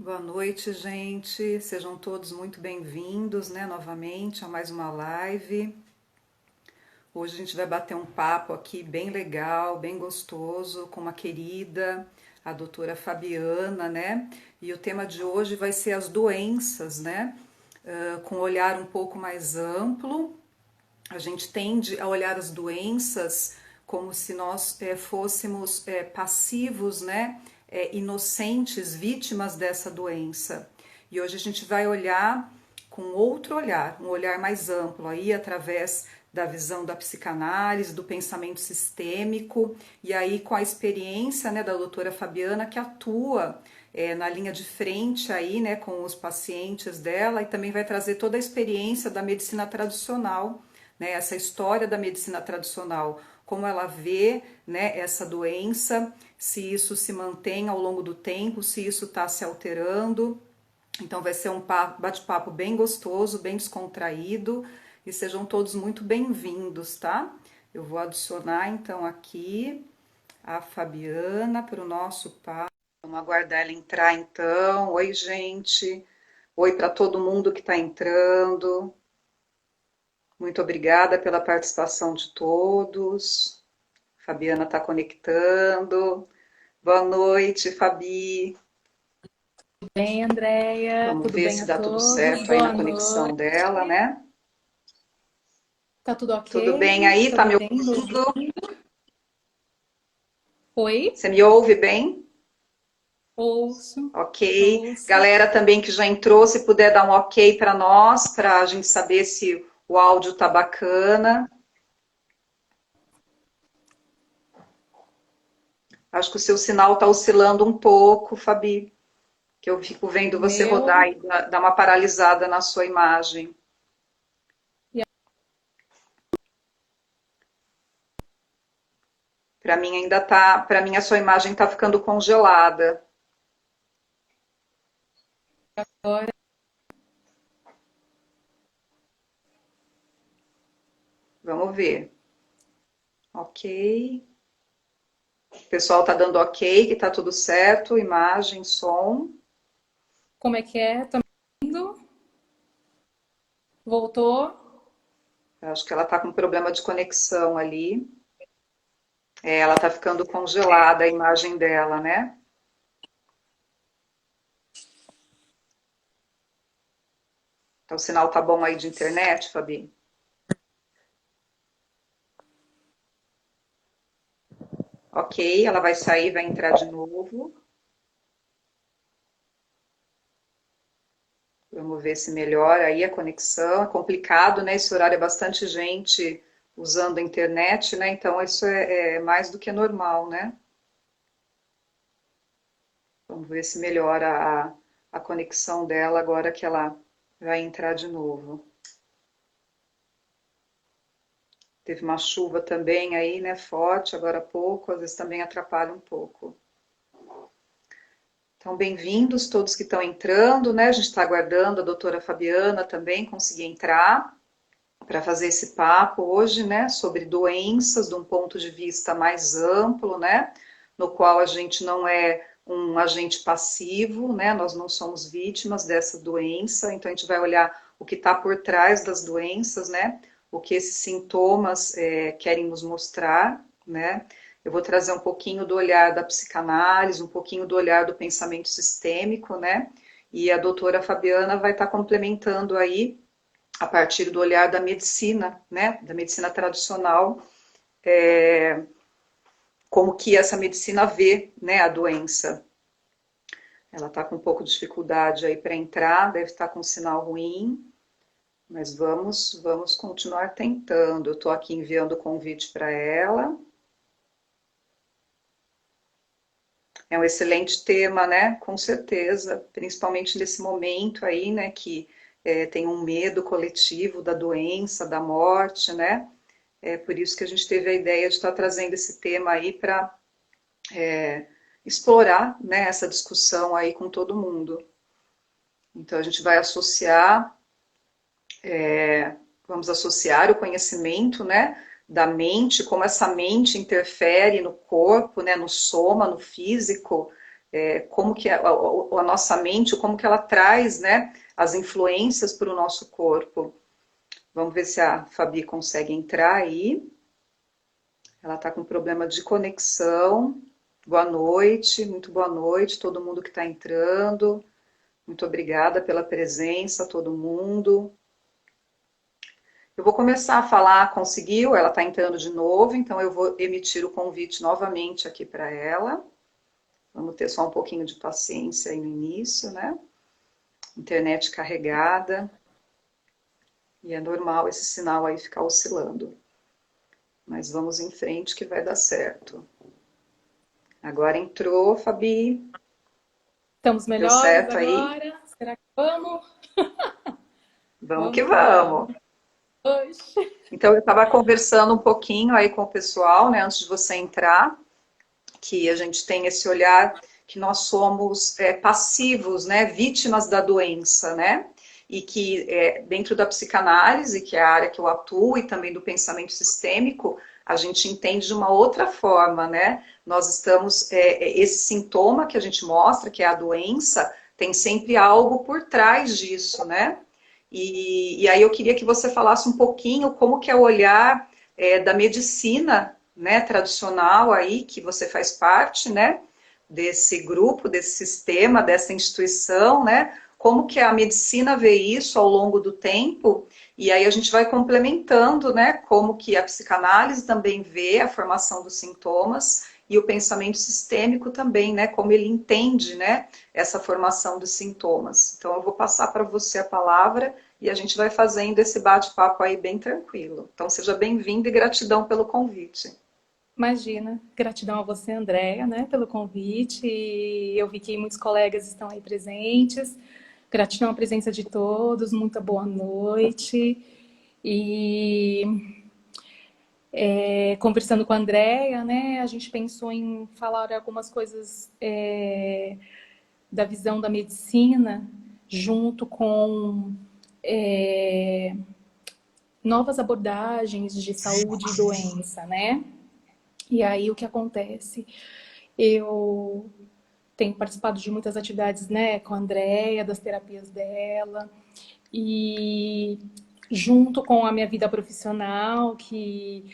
Boa noite, gente. Sejam todos muito bem-vindos, né, novamente a mais uma live. Hoje a gente vai bater um papo aqui bem legal, bem gostoso, com uma querida, a doutora Fabiana, né? E o tema de hoje vai ser as doenças, né? Com um olhar um pouco mais amplo. A gente tende a olhar as doenças como se nós fôssemos passivos, né? Inocentes, vítimas dessa doença. E hoje a gente vai olhar com outro olhar, um olhar mais amplo, aí através da visão da psicanálise, do pensamento sistêmico, e aí com a experiência, né, da doutora Fabiana, que atua na linha de frente aí, né, com os pacientes dela, e também vai trazer toda a experiência da medicina tradicional, né, essa história da medicina tradicional, como ela vê, né, essa doença, se isso se mantém ao longo do tempo, se isso está se alterando. Então vai ser um bate-papo bem gostoso, bem descontraído, e sejam todos muito bem-vindos, tá? Eu vou adicionar então aqui a Fabiana para o nosso papo. Vamos aguardar ela entrar então. Oi, gente. Oi para todo mundo que está entrando. Muito obrigada pela participação de todos. Fabiana está conectando. Boa noite, Fabi. Bem, Andréia, Vamos tudo ver bem se a dá tudo todos? certo aí na Boa conexão noite. dela, né? Tá tudo Tudo ok? bem aí? Tá Tá me me vendo? ouvindo? Oi? Você me ouve bem? Ouço, Ok. ouço. Galera também que já entrou, se puder dar um ok para nós, para a gente saber se o áudio tá bacana. Acho que o seu sinal tá oscilando um pouco, Fabi, que eu fico O vendo você rodar meu. e dar uma paralisada na sua imagem. E Para mim ainda tá, para mim a sua imagem tá ficando congelada. agora, Vamos ver. Ok. O pessoal tá dando ok, que tá tudo certo, imagem, som. como é que é? Tá me vendo? Voltou? Acho que ela tá com problema de conexão ali. Ela tá ficando congelada a imagem dela, né? Então, o sinal tá bom aí de internet, Fabi? Ok, ela vai sair, vai entrar de novo. Vamos ver se melhora aí a conexão. É complicado, né? Esse horário é bastante gente usando a internet, né? Então, isso é mais do que normal, né? Vamos ver se melhora a conexão dela agora que ela vai entrar de novo. Teve uma chuva também aí, né? Forte agora há pouco, às vezes também atrapalha um pouco. Então, bem-vindos todos que estão entrando, né? A gente está aguardando a doutora Fabiana também conseguir entrar para fazer esse papo hoje, né? Sobre doenças de um ponto de vista mais amplo, né? No qual a gente não é um agente passivo, né? Nós não somos vítimas dessa doença, então a gente vai olhar o que está por trás das doenças, né? O que esses sintomas querem nos mostrar, né? Eu vou trazer um pouquinho do olhar da psicanálise, um pouquinho do olhar do pensamento sistêmico, né? E a doutora Fabiana vai estar complementando aí a partir do olhar da medicina, né? Da medicina tradicional, como que essa medicina vê, né, a doença. Ela está com um pouco de dificuldade aí para entrar, deve estar com um sinal ruim, mas vamos continuar tentando. Eu estou aqui enviando o convite para ela. É um excelente tema, né? Com certeza, principalmente nesse momento aí, né? Que tem um medo coletivo da doença, da morte, né? É por isso que a gente teve a ideia de estar trazendo esse tema aí para explorar, né, essa discussão aí com todo mundo. Então a gente vai associar, vamos associar o conhecimento, né, da mente, como essa mente interfere no corpo, né, no soma, no físico, como que a nossa mente, como que ela traz, né, as influências para o nosso corpo. Vamos ver se a Fabi consegue entrar aí. Ela está com problema de conexão. Boa noite, muito boa noite, todo mundo que está entrando. Muito obrigada pela presença, todo mundo. Eu vou começar a falar, conseguiu? Ela está entrando de novo, então eu vou emitir o convite novamente aqui para ela. Vamos ter só um pouquinho de paciência aí no início, né? Internet carregada. E é normal esse sinal aí ficar oscilando. Mas vamos em frente que vai dar certo. Agora entrou, Fabi. Estamos Deu melhores certo aí? agora? Será que vamos? Vamos que Vamos que vamos. vamos. Oxe. Então eu estava conversando um pouquinho aí com o pessoal, né, antes de você entrar, que a gente tem esse olhar que nós somos passivos, né, vítimas da doença, né, e que dentro da psicanálise, que é a área que eu atuo, e também do pensamento sistêmico, a gente entende de uma outra forma, né, nós estamos, esse sintoma que a gente mostra, que é a doença, tem sempre algo por trás disso, né, e aí eu queria que você falasse um pouquinho como que é o olhar da medicina, né, tradicional aí, que você faz parte, né, desse grupo, desse sistema, dessa instituição, né, como que a medicina vê isso ao longo do tempo, e aí a gente vai complementando, né, como que a psicanálise também vê a formação dos sintomas, e o pensamento sistêmico também, né, como ele entende, né, essa formação dos sintomas. Então eu vou passar para você a palavra, e a gente vai fazendo esse bate-papo aí bem tranquilo. Então seja bem-vindo e gratidão pelo convite. Imagina, gratidão a você, Andréia, né, pelo convite. E eu vi que muitos colegas estão aí presentes. Gratidão à presença de todos, muita boa noite. E conversando com a Andréia, né, a gente pensou em falar algumas coisas da visão da medicina junto com novas abordagens de saúde e doença, né? E aí o que acontece? Eu tenho participado de muitas atividades, né, com a Andréia, das terapias dela, e junto com a minha vida profissional, que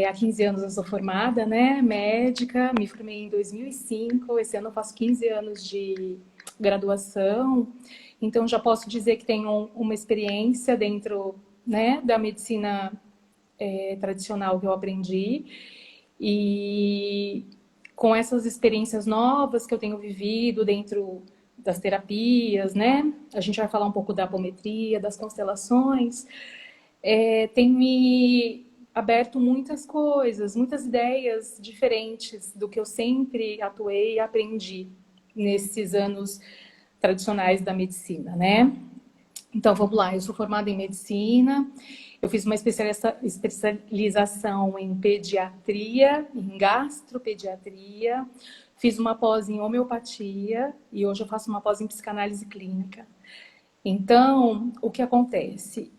há 15 anos eu sou formada, né, médica, me formei em 2005, esse ano eu faço 15 anos de graduação, então já posso dizer que tenho uma experiência dentro, né, da medicina tradicional que eu aprendi, e com essas experiências novas que eu tenho vivido dentro das terapias, né? A gente vai falar um pouco da apometria, das constelações. Tem me aberto muitas coisas, muitas ideias diferentes do que eu sempre atuei e aprendi nesses anos tradicionais da medicina, né? Então, vamos lá, eu sou formada em medicina, eu fiz uma especialização em pediatria, em gastropediatria, fiz uma pós em homeopatia e hoje eu faço uma pós em psicanálise clínica. Então, o que acontece?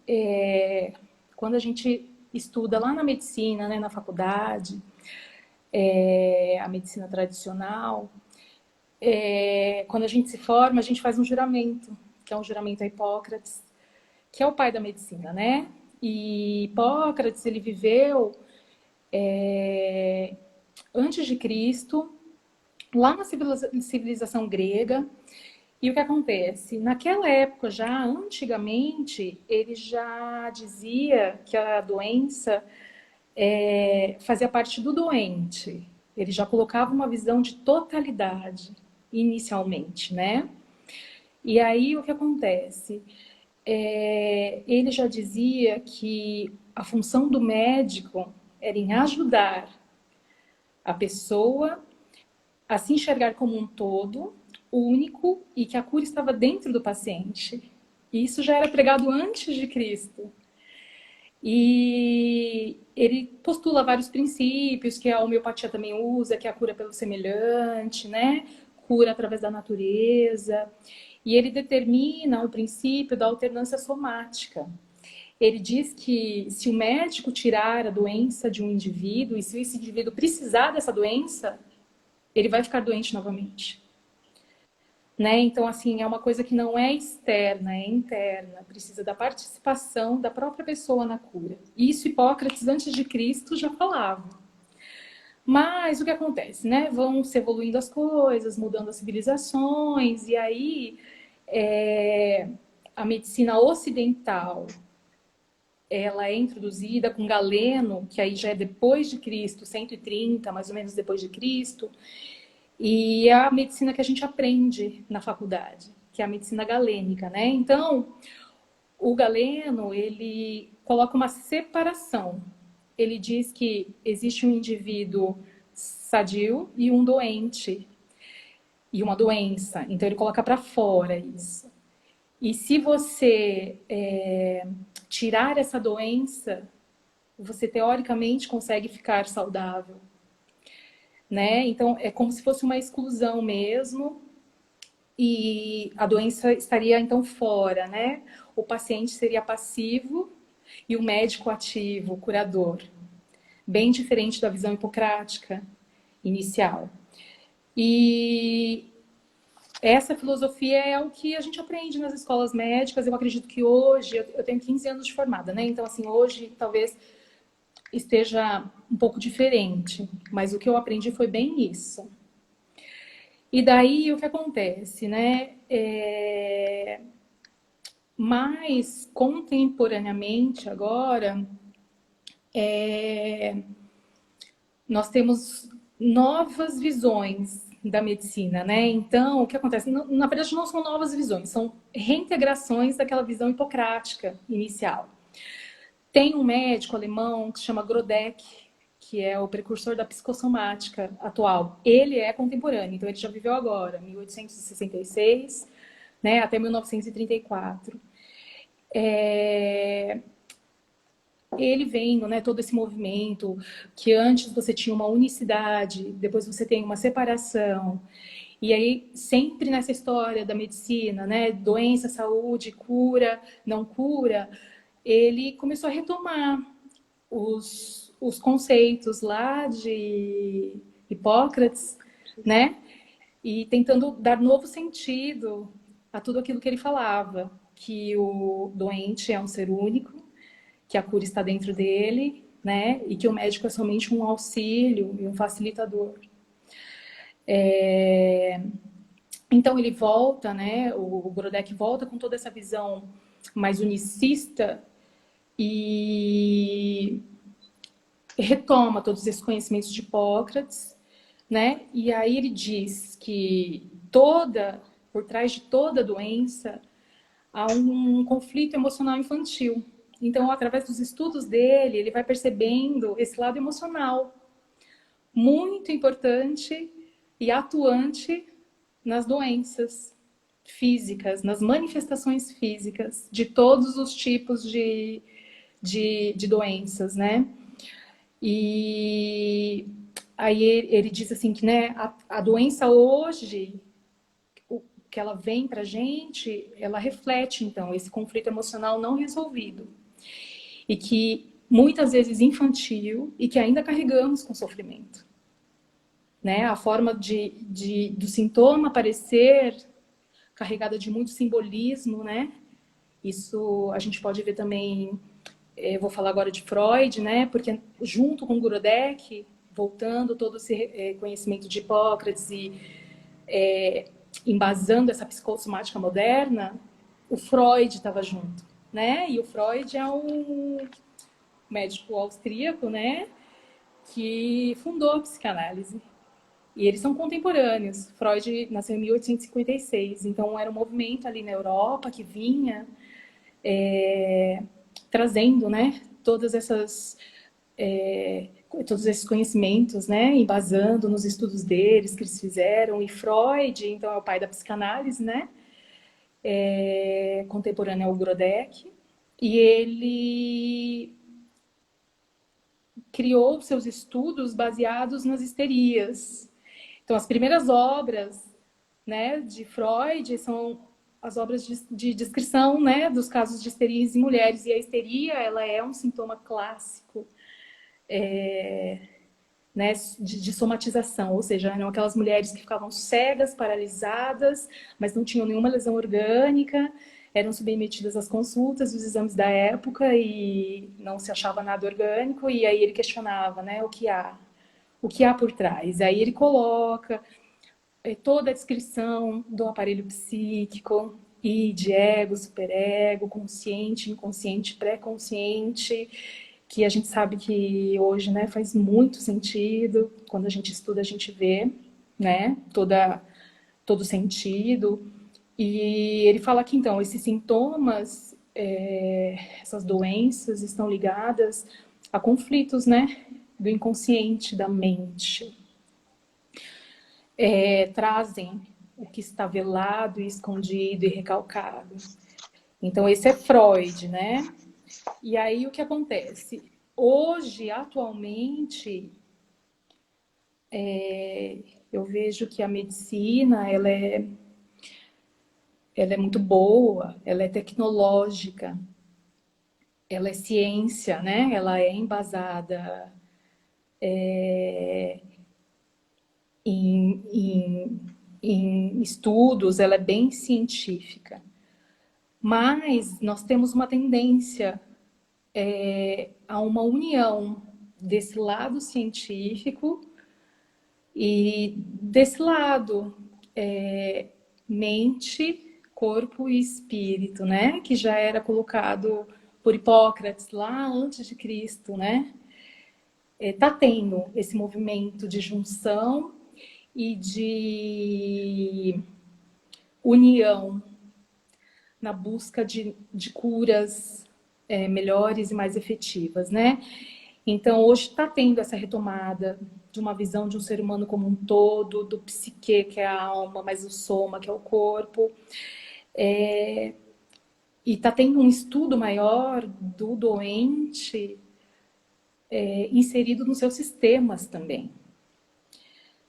Quando a gente estuda lá na medicina, né, na faculdade, a medicina tradicional, quando a gente se forma, a gente faz um juramento, que é um juramento a Hipócrates, que é o pai da medicina, né? E Hipócrates, ele viveu antes de Cristo, lá na civilização grega. E o que acontece? Naquela época, já antigamente, ele já dizia que a doença fazia parte do doente. Ele já colocava uma visão de totalidade, inicialmente, né? E aí, o que acontece? Ele já dizia que a função do médico era em ajudar a pessoa a se enxergar como um todo, único, e que a cura estava dentro do paciente. E isso já era pregado antes de Cristo. E ele postula vários princípios que a homeopatia também usa, que é a cura pelo semelhante, né? Cura através da natureza. E ele determina o princípio da alternância somática. Ele diz que se o médico tirar a doença de um indivíduo, e se esse indivíduo precisar dessa doença, ele vai ficar doente novamente. né? Então, assim, é uma coisa que não é externa, é interna. Precisa da participação da própria pessoa na cura. Isso Hipócrates, antes de Cristo, já falava. Mas o que acontece, né? Vão se evoluindo as coisas, mudando as civilizações, e aí a medicina ocidental ela é introduzida com Galeno, que aí já é depois de Cristo, 130, mais ou menos depois de Cristo, e é a medicina que a gente aprende na faculdade, que é a medicina galênica, né? Então, o Galeno, ele coloca uma separação. Ele diz que existe um indivíduo sadio e um doente, e uma doença. Então, ele coloca para fora isso. E se você tirar essa doença, você teoricamente consegue ficar saudável, né? Então é como se fosse uma exclusão mesmo e a doença estaria então fora, né? O paciente seria passivo e o médico ativo, o curador, bem diferente da visão hipocrática inicial. E essa filosofia é o que a gente aprende nas escolas médicas. Eu acredito que hoje, eu tenho 15 anos de formada, né? Então, assim, hoje talvez esteja um pouco diferente, mas o que eu aprendi foi bem isso. E daí o que acontece, né? Mais contemporaneamente agora, nós temos novas visões da medicina, né? Então, o que acontece? Na verdade, não são novas visões, são reintegrações daquela visão hipocrática inicial. Tem um médico alemão que se chama Grodeck, que é o precursor da psicossomática atual. Ele é contemporâneo, então ele já viveu agora, 1866, né, até 1934. Ele vendo, né, todo esse movimento, que antes você tinha uma unicidade, depois você tem uma separação, e aí sempre nessa história da medicina, né, doença, saúde, cura, não cura, ele começou a retomar os conceitos lá de Hipócrates, né? E tentando dar novo sentido a tudo aquilo que ele falava, que o doente é um ser único, que a cura está dentro dele, né? E que o médico é somente um auxílio e um facilitador. Então ele volta, né? O Grodeck volta com toda essa visão mais unicista e retoma todos esses conhecimentos de Hipócrates, né? E aí ele diz que por trás de toda doença, há um conflito emocional infantil. Então, através dos estudos dele, ele vai percebendo esse lado emocional muito importante e atuante nas doenças físicas, nas manifestações físicas de todos os tipos de doenças, né? E aí ele diz assim que, né, a doença hoje, o que ela vem pra gente, ela reflete então esse conflito emocional não resolvido e que muitas vezes infantil e que ainda carregamos com sofrimento, né? A forma do sintoma aparecer carregada de muito simbolismo, né? Isso a gente pode ver também. Eu vou falar agora de Freud, né? Porque junto com Grodeck, voltando todo esse conhecimento de Hipócrates e embasando essa psicossomática moderna, o Freud estava junto, né? E o Freud é um médico austríaco, né? Que fundou a psicanálise. E eles são contemporâneos. Freud nasceu em 1856, então era um movimento ali na Europa que vinha trazendo, né, todos esses conhecimentos, né, embasando nos estudos deles que eles fizeram. E Freud, então, é o pai da psicanálise, né, contemporâneo ao Grodeck, e ele criou seus estudos baseados nas histerias. Então, as primeiras obras, né, de Freud são as obras de descrição, né, dos casos de histerias em mulheres. E a histeria, ela é um sintoma clássico né, de somatização, ou seja, eram aquelas mulheres que ficavam cegas, paralisadas, mas não tinham nenhuma lesão orgânica, eram submetidas às consultas, os exames da época e não se achava nada orgânico, e aí ele questionava, né, o que há por trás. Aí ele coloca toda a descrição do aparelho psíquico, id, ego, superego, consciente, inconsciente, pré-consciente, que a gente sabe que hoje, né, faz muito sentido. Quando a gente estuda, a gente vê, né, todo sentido. E ele fala que, então, esses sintomas, essas doenças estão ligadas a conflitos, né, do inconsciente, da mente. Trazem o que está velado e escondido e recalcado. Então, esse é Freud, né? E aí, o que acontece? Hoje, atualmente, eu vejo que a medicina, ela é muito boa, ela é tecnológica, ela é ciência, né? Ela é embasada em, em, em estudos, ela é bem científica. Mas nós temos uma tendência a uma união desse lado científico e desse lado mente, corpo e espírito, né? Que já era colocado por Hipócrates lá antes de Cristo, né? Tá tendo esse movimento de junção e de união na busca de curas melhores e mais efetivas, né? Então, hoje está tendo essa retomada de uma visão de um ser humano como um todo, do psique, que é a alma, mas o soma, que é o corpo. E está tendo um estudo maior do doente inserido nos seus sistemas também,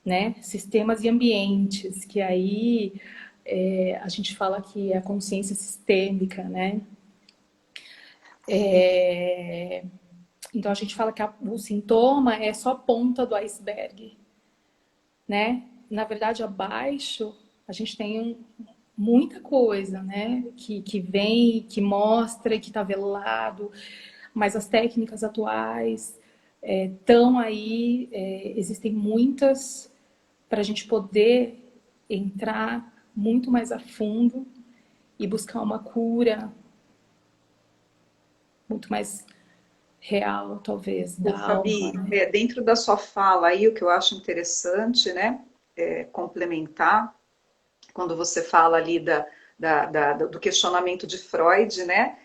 né? Sistemas e ambientes, que aí a gente fala que é a consciência sistêmica, né? Então a gente fala que o sintoma é só a ponta do iceberg, né? Na verdade, abaixo a gente tem muita coisa, né? Que vem, que mostra, que está velado, mas as técnicas atuais estão aí, existem muitas para a gente poder entrar muito mais a fundo e buscar uma cura muito mais real, talvez, Ô, da alma, Fabi, né? dentro da sua fala aí, o que eu acho interessante, né, complementar, quando você fala ali do questionamento de Freud, né,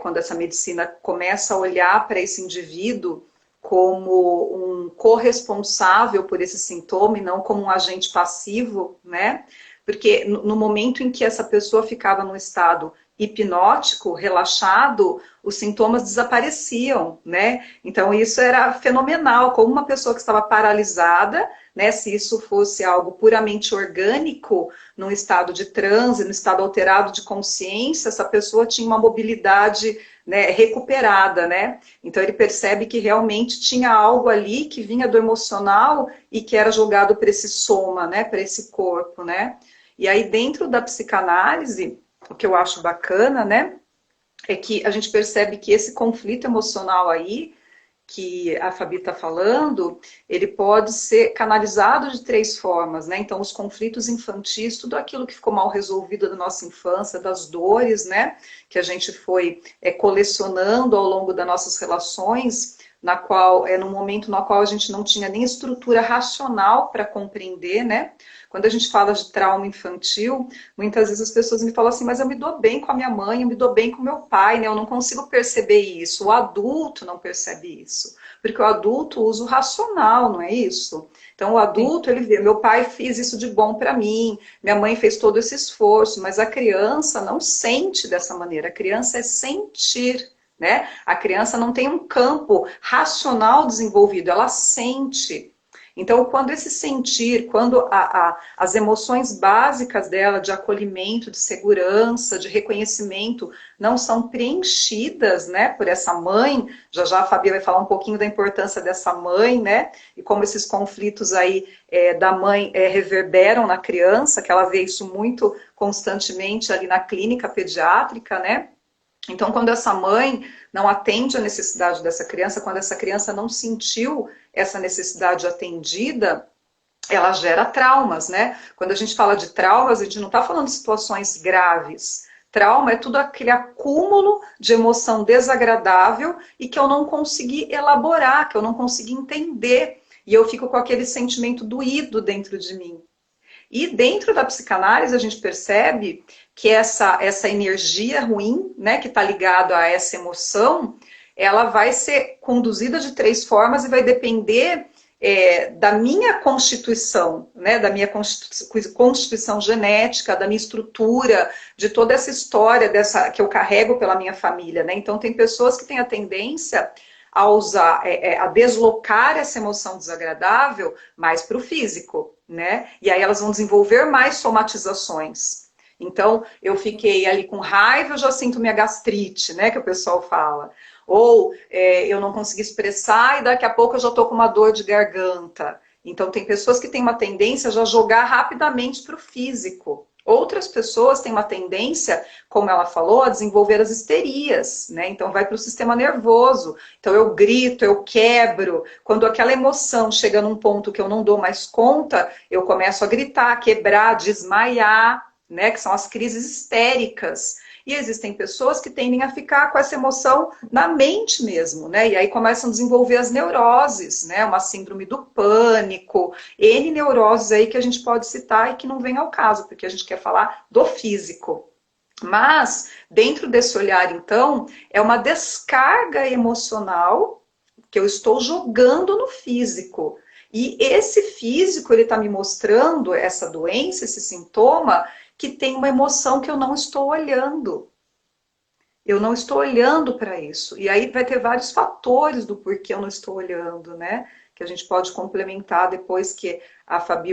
quando essa medicina começa a olhar para esse indivíduo como um corresponsável por esse sintoma e não como um agente passivo, né? Porque no momento em que essa pessoa ficava num estado hipnótico, relaxado, os sintomas desapareciam, né? Então isso era fenomenal, como uma pessoa que estava paralisada, né? Se isso fosse algo puramente orgânico, num estado de transe, num estado alterado de consciência, essa pessoa tinha uma mobilidade, né, recuperada, né? Então ele percebe que realmente tinha algo ali que vinha do emocional e que era jogado para esse soma, né, para esse corpo, né? E aí dentro da psicanálise, o que eu acho bacana, né, é que a gente percebe que esse conflito emocional aí que a Fabi está falando, ele pode ser canalizado de três formas, né? Então, os conflitos infantis, tudo aquilo que ficou mal resolvido da nossa infância, das dores, né? Que a gente foi colecionando ao longo das nossas relações, na qual no momento no qual a gente não tinha nem estrutura racional para compreender, né? Quando a gente fala de trauma infantil, muitas vezes as pessoas me falam assim, mas eu me dou bem com a minha mãe, eu me dou bem com meu pai, né? Eu não consigo perceber isso. O adulto não percebe isso. Porque o adulto usa o racional, não é isso? Então o Sim. adulto, ele vê, meu pai fez isso de bom para mim, minha mãe fez todo esse esforço, mas a criança não sente dessa maneira. A criança é sentir. Né? A criança não tem um campo racional desenvolvido, ela sente. Então, quando esse sentir, quando as emoções básicas dela de acolhimento, de segurança, de reconhecimento não são preenchidas, né, por essa mãe, já já a Fabi vai falar um pouquinho da importância dessa mãe, né, e como esses conflitos aí da mãe reverberam na criança, que ela vê isso muito constantemente ali na clínica pediátrica, né. Então, quando essa mãe não atende a necessidade dessa criança, quando essa criança não sentiu essa necessidade atendida, ela gera traumas, né? Quando a gente fala de traumas, a gente não está falando de situações graves. Trauma é tudo aquele acúmulo de emoção desagradável e que eu não consegui elaborar, que eu não consegui entender. E eu fico com aquele sentimento doído dentro de mim. E dentro da psicanálise a gente percebe que essa energia ruim, né, que está ligada a essa emoção, ela vai ser conduzida de três formas e vai depender da minha constituição, né, da minha constituição genética, da minha estrutura, de toda essa história que eu carrego pela minha família, né? Então tem pessoas que têm a tendência a usar, a deslocar essa emoção desagradável mais para o físico, né? E aí elas vão desenvolver mais somatizações. Então, eu fiquei ali com raiva, eu já sinto minha gastrite, né? Que o pessoal fala. Ou eu não consegui expressar e daqui a pouco eu já estou com uma dor de garganta. Então, tem pessoas que têm uma tendência a já jogar rapidamente para o físico. Outras pessoas têm uma tendência, como ela falou, a desenvolver as histerias, né? Então vai para o sistema nervoso. Então eu grito, eu quebro. Quando aquela emoção chega num ponto que eu não dou mais conta, eu começo a gritar, quebrar, desmaiar, né? Que são as crises histéricas. E existem pessoas que tendem a ficar com essa emoção na mente mesmo, né? E aí começam a desenvolver as neuroses, né? Uma síndrome do pânico, N neuroses aí que a gente pode citar e que não vem ao caso, porque a gente quer falar do físico. Mas, dentro desse olhar, então, é uma descarga emocional que eu estou jogando no físico. E esse físico, ele está me mostrando essa doença, esse sintoma, que tem uma emoção que eu não estou olhando. Eu não estou olhando para isso. E aí vai ter vários fatores do porquê eu não estou olhando, né? Que a gente pode complementar depois que a Fabi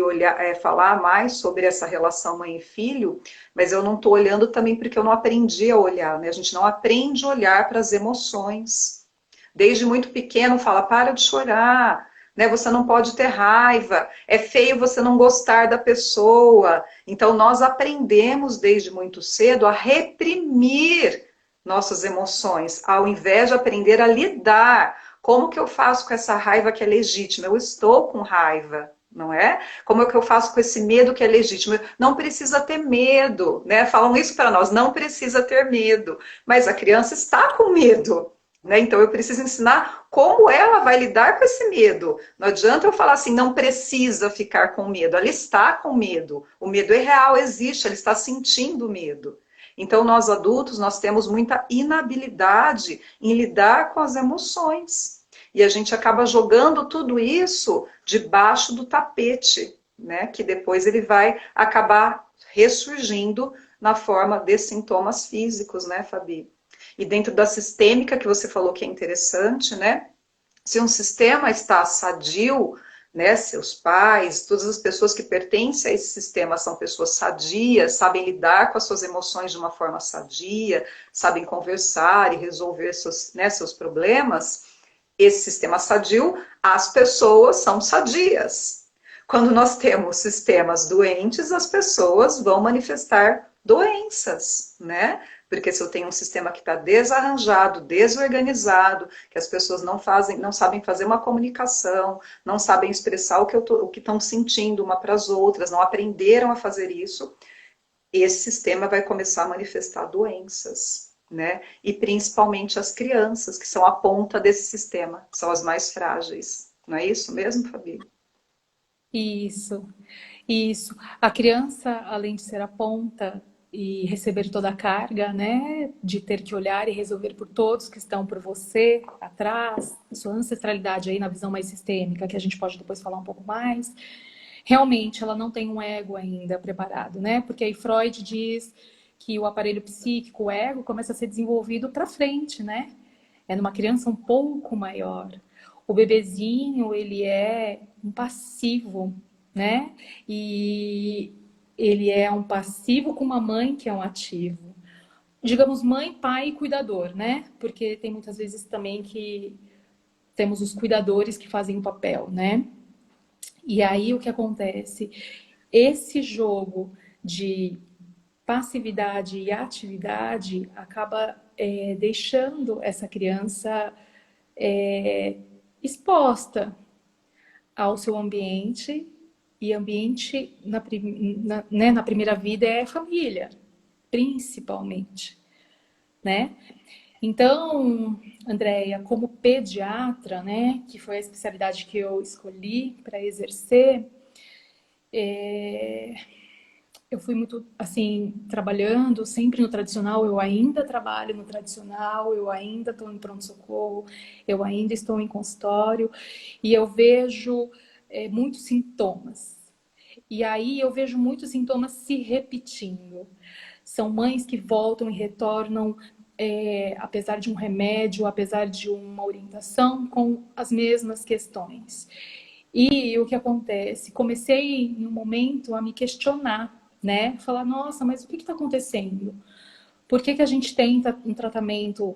falar mais sobre essa relação mãe e filho, mas eu não estou olhando também porque eu não aprendi a olhar, né? A gente não aprende a olhar para as emoções. Desde muito pequeno fala, para de chorar, né? Você não pode ter raiva, é feio você não gostar da pessoa. Então nós aprendemos desde muito cedo a reprimir nossas emoções, ao invés de aprender a lidar. Como que eu faço com essa raiva que é legítima? Eu estou com raiva, não é? Como é que eu faço com esse medo que é legítimo? Não precisa ter medo, né? Falam isso para nós, não precisa ter medo. Mas a criança está com medo, né? Então eu preciso ensinar como ela vai lidar com esse medo. Não adianta eu falar assim, não precisa ficar com medo. Ela está com medo. O medo é real, existe, ela está sentindo medo. Então, nós adultos, nós temos muita inabilidade em lidar com as emoções. E a gente acaba jogando tudo isso debaixo do tapete, né? Que depois ele vai acabar ressurgindo na forma de sintomas físicos, né, Fabi? E dentro da sistêmica, que você falou que é interessante, né? Se um sistema está sadio, né, seus pais, todas as pessoas que pertencem a esse sistema são pessoas sadias, sabem lidar com as suas emoções de uma forma sadia, sabem conversar e resolver seus problemas, esse sistema sadio, as pessoas são sadias. Quando nós temos sistemas doentes, as pessoas vão manifestar doenças, né? Porque se eu tenho um sistema que está desarranjado, desorganizado, que as pessoas não sabem fazer uma comunicação, não sabem expressar o que estão sentindo uma para as outras, não aprenderam a fazer isso, esse sistema vai começar a manifestar doenças, né? E principalmente as crianças, que são a ponta desse sistema, que são as mais frágeis. Não é isso mesmo, Fabi? Isso, isso. A criança, além de ser a ponta e receber toda a carga, né, de ter que olhar e resolver por todos que estão por você, atrás, sua ancestralidade aí na visão mais sistêmica, que a gente pode depois falar um pouco mais, realmente ela não tem um ego ainda preparado, né? Porque aí Freud diz que o aparelho psíquico, o ego, começa a ser desenvolvido para frente, né? É numa criança um pouco maior. O bebezinho, ele é um passivo, né? E ele é um passivo com uma mãe que é um ativo. Digamos, mãe, pai e cuidador, né? Porque tem muitas vezes também que temos os cuidadores que fazem o papel, né? E aí o que acontece? Esse jogo de passividade e atividade acaba deixando essa criança exposta ao seu ambiente, e ambiente na primeira vida é família, principalmente, né? Então, Andréia, como pediatra, né, que foi a especialidade que eu escolhi para exercer, eu fui muito, assim, trabalhando sempre no tradicional, eu ainda trabalho no tradicional, eu ainda estou em pronto-socorro, eu ainda estou em consultório, e eu vejo muitos sintomas. E aí eu vejo muitos sintomas se repetindo. São mães que voltam e retornam, apesar de um remédio, apesar de uma orientação, com as mesmas questões. E o que acontece? Comecei em um momento a me questionar, né? Falar, nossa, mas o que está acontecendo? Por que a gente tenta um tratamento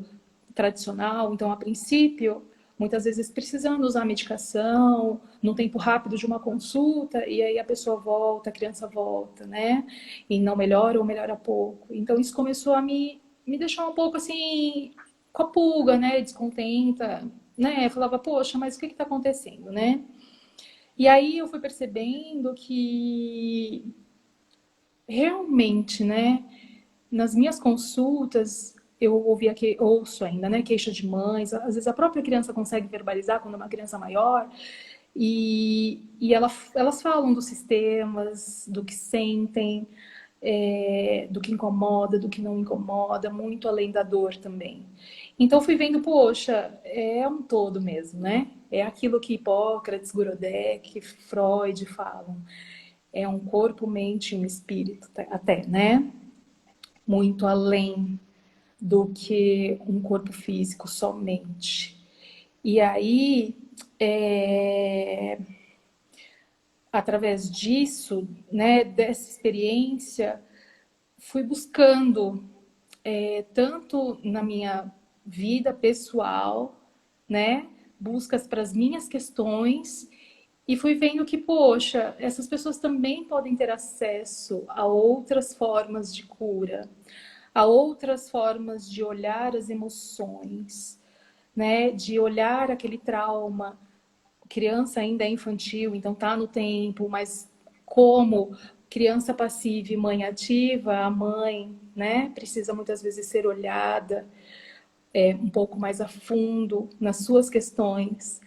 tradicional? Então, a princípio, muitas vezes precisando usar medicação, num tempo rápido de uma consulta, e aí a pessoa volta, a criança volta, né? E não melhora ou melhora pouco. Então, isso começou a me deixar um pouco assim, com a pulga, né? Descontenta, né? Eu falava, poxa, mas o que está acontecendo, né? E aí eu fui percebendo que realmente, né, nas minhas consultas, eu ouvia que ouço ainda, né, queixa de mães, às vezes a própria criança consegue verbalizar quando é uma criança maior, e elas falam dos sistemas, do que sentem, do que incomoda, do que não incomoda, muito além da dor também. Então fui vendo, poxa, é um todo mesmo, né? É aquilo que Hipócrates, Gorodek, Freud falam. É um corpo, mente e um espírito, até, né? Muito além do que um corpo físico somente. E aí, através disso, né, dessa experiência, fui buscando tanto na minha vida pessoal, né, buscas para as minhas questões, e fui vendo que, poxa, essas pessoas também podem ter acesso a outras formas de cura, a outras formas de olhar as emoções, né, de olhar aquele trauma. Criança ainda é infantil, então tá no tempo, mas como criança passiva e mãe ativa, a mãe, né, precisa muitas vezes ser olhada um pouco mais a fundo nas suas questões,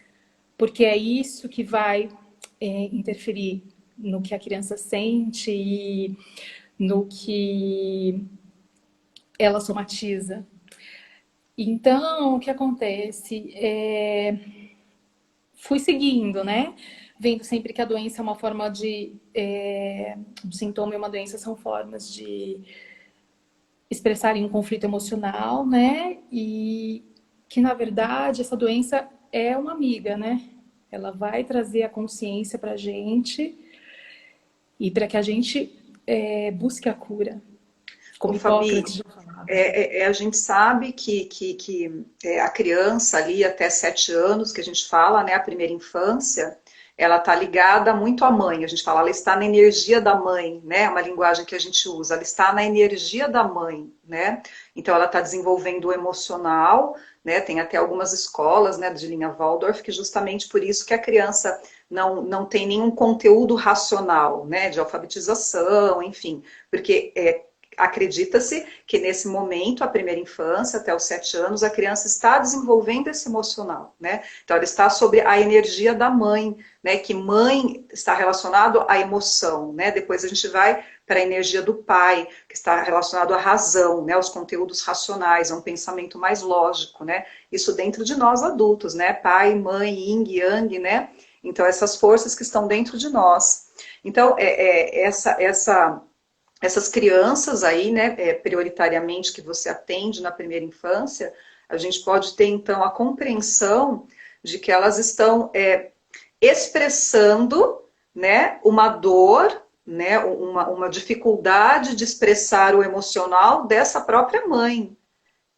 porque é isso que vai interferir no que a criança sente e no que ela somatiza. Então, o que acontece? Fui seguindo, né? Vendo sempre que a doença é uma forma de. O sintoma e uma doença são formas de expressarem um conflito emocional, né? E que, na verdade, essa doença é uma amiga, né? Ela vai trazer a consciência para a gente e para que a gente busque a cura, Ô, como Fabi, Hipócrates já falava. a gente sabe que a criança ali até 7 anos, que a gente fala, né, a primeira infância, ela está ligada muito à mãe. A gente fala, ela está na energia da mãe, né? É uma linguagem que a gente usa. Ela está na energia da mãe, né? Então ela está desenvolvendo o emocional, né? Tem até algumas escolas, né, de linha Waldorf, que justamente por isso que a criança não tem nenhum conteúdo racional, né, de alfabetização, enfim, porque acredita-se que nesse momento, a primeira infância, até os 7 anos, a criança está desenvolvendo esse emocional, né? Então, ela está sobre a energia da mãe, né? Que mãe está relacionado à emoção, né? Depois a gente vai para a energia do pai, que está relacionado à razão, né? Aos conteúdos racionais, a um pensamento mais lógico, né? Isso dentro de nós adultos, né? Pai, mãe, yin, yang, né? Então, essas forças que estão dentro de nós. Então, essas crianças aí, né, prioritariamente que você atende na primeira infância, a gente pode ter então a compreensão de que elas estão expressando, né, uma dor, né, uma dificuldade de expressar o emocional dessa própria mãe.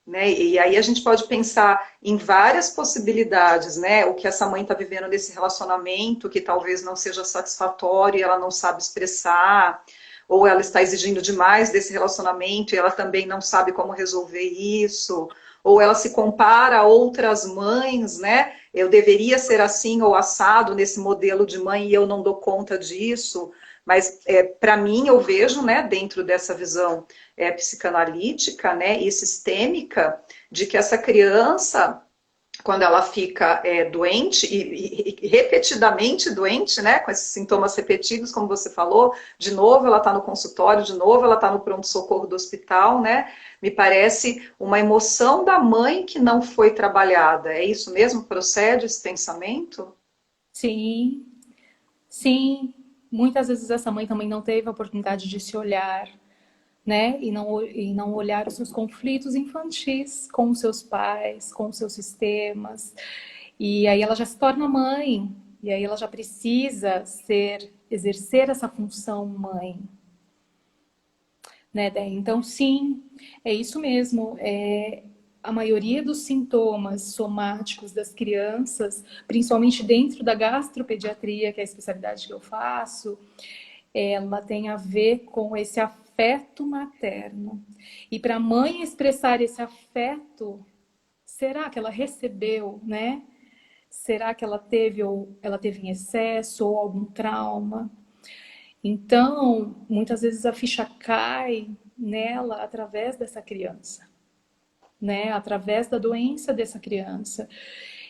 Né? E aí a gente pode pensar em várias possibilidades, né? O que essa mãe está vivendo nesse relacionamento, que talvez não seja satisfatório e ela não sabe expressar, ou ela está exigindo demais desse relacionamento e ela também não sabe como resolver isso, ou ela se compara a outras mães, né? Eu deveria ser assim ou assado nesse modelo de mãe e eu não dou conta disso. Mas para mim eu vejo, né, dentro dessa visão psicanalítica, né, e sistêmica, de que essa criança, quando ela fica doente e repetidamente doente, né, com esses sintomas repetidos, como você falou, de novo ela está no consultório, de novo ela está no pronto-socorro do hospital, né, me parece uma emoção da mãe que não foi trabalhada. É isso mesmo? Procede esse pensamento? Sim, sim. Muitas vezes essa mãe também não teve a oportunidade de se olhar, né? E não olhar os seus conflitos infantis com os seus pais, com os seus sistemas. E aí ela já se torna mãe, e aí ela já precisa exercer essa função mãe, né, Dé? Então, sim, é isso mesmo. A maioria dos sintomas somáticos das crianças, principalmente dentro da gastropediatria, que é a especialidade que eu faço, ela tem a ver com esse afeto materno. E para a mãe expressar esse afeto, será que ela recebeu, né? Será que ela teve ou ela teve em excesso ou algum trauma? Então, muitas vezes a ficha cai nela através dessa criança, né? Através da doença dessa criança.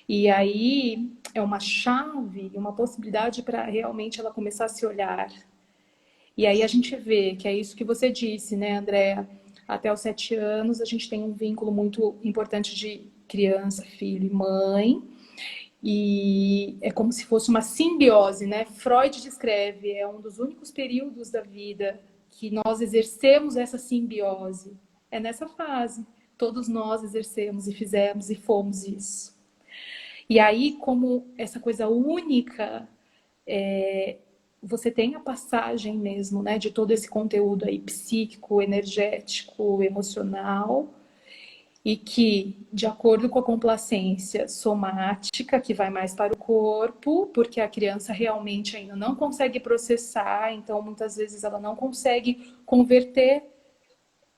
E aí é uma chave, uma possibilidade para realmente ela começar a se olhar. E aí a gente vê que é isso que você disse, né, Andréa? Até os 7 anos a gente tem um vínculo muito importante de criança, filho e mãe. E é como se fosse uma simbiose, né? Freud descreve, é um dos únicos períodos da vida que nós exercemos essa simbiose. É nessa fase. Todos nós exercemos e fizemos e fomos isso. E aí, como essa coisa única, você tem a passagem mesmo, né, de todo esse conteúdo aí psíquico, energético, emocional, e que, de acordo com a complacência somática, que vai mais para o corpo, porque a criança realmente ainda não consegue processar, então muitas vezes ela não consegue converter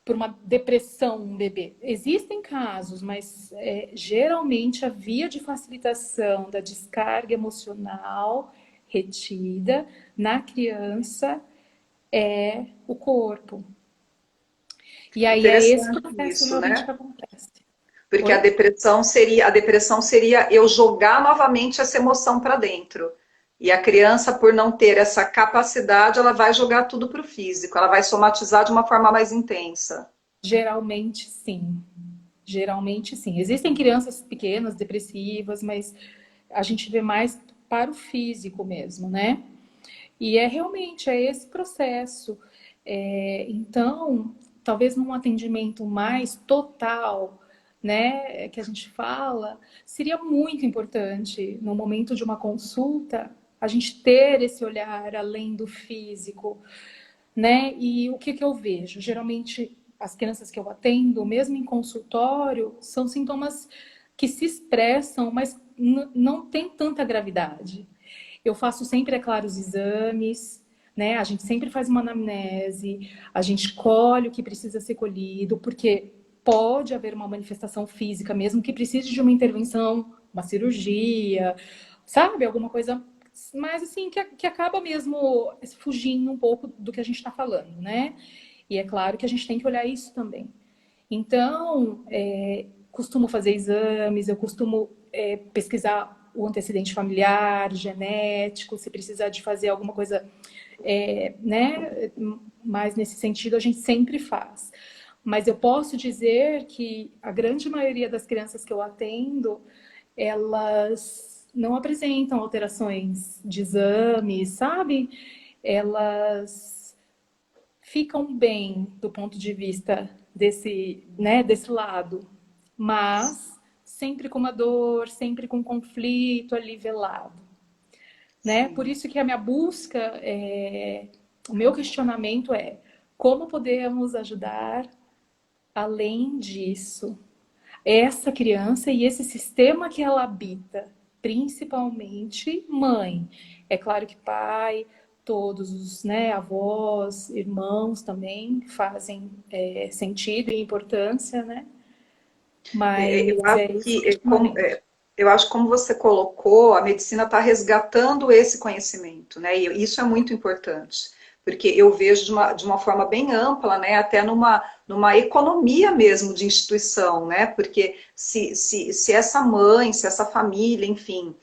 por uma depressão um bebê. Existem casos, mas geralmente a via de facilitação da descarga emocional retida na criança é o corpo. E aí é esse Interessante processo isso, realmente né? que acontece. Porque Oi? a depressão seria eu jogar novamente essa emoção para dentro. E a criança, por não ter essa capacidade, ela vai jogar tudo para o físico, ela vai somatizar de uma forma mais intensa. Geralmente sim. Geralmente sim. Existem crianças pequenas, depressivas, mas a gente vê mais para o físico mesmo, né? E é realmente esse processo. Então, talvez num atendimento mais total, né, que a gente fala, seria muito importante no momento de uma consulta a gente ter esse olhar além do físico, né? E o que que eu vejo? Geralmente as crianças que eu atendo, mesmo em consultório, são sintomas que se expressam, mas não tem tanta gravidade. Eu faço sempre, é claro, os exames, né? A gente sempre faz uma anamnese, a gente colhe o que precisa ser colhido, porque pode haver uma manifestação física, mesmo que precise de uma intervenção, uma cirurgia, sabe? Alguma coisa, mas assim, que acaba mesmo fugindo um pouco do que a gente está falando, né? E é claro que a gente tem que olhar isso também. Então, costumo fazer exames, eu costumo pesquisar o antecedente familiar, genético, se precisar de fazer alguma coisa, né, mais nesse sentido, a gente sempre faz. Mas eu posso dizer que a grande maioria das crianças que eu atendo, elas não apresentam alterações de exame, sabe? Elas ficam bem do ponto de vista desse, né, desse lado, mas sempre com uma dor, sempre com um conflito ali velado, né? Por Sim. isso que a minha busca, o meu questionamento é como podemos ajudar além disso essa criança e esse sistema que ela habita, principalmente mãe. É claro que pai, todos os, né, avós, irmãos também fazem sentido e importância, né? Eu Mas acho é esse que, questionamento. eu acho que como você colocou, a medicina está resgatando esse conhecimento, né? E isso é muito importante, porque eu vejo de uma forma bem ampla, né? Até numa economia mesmo de instituição, né? Porque se essa mãe, se essa família, enfim,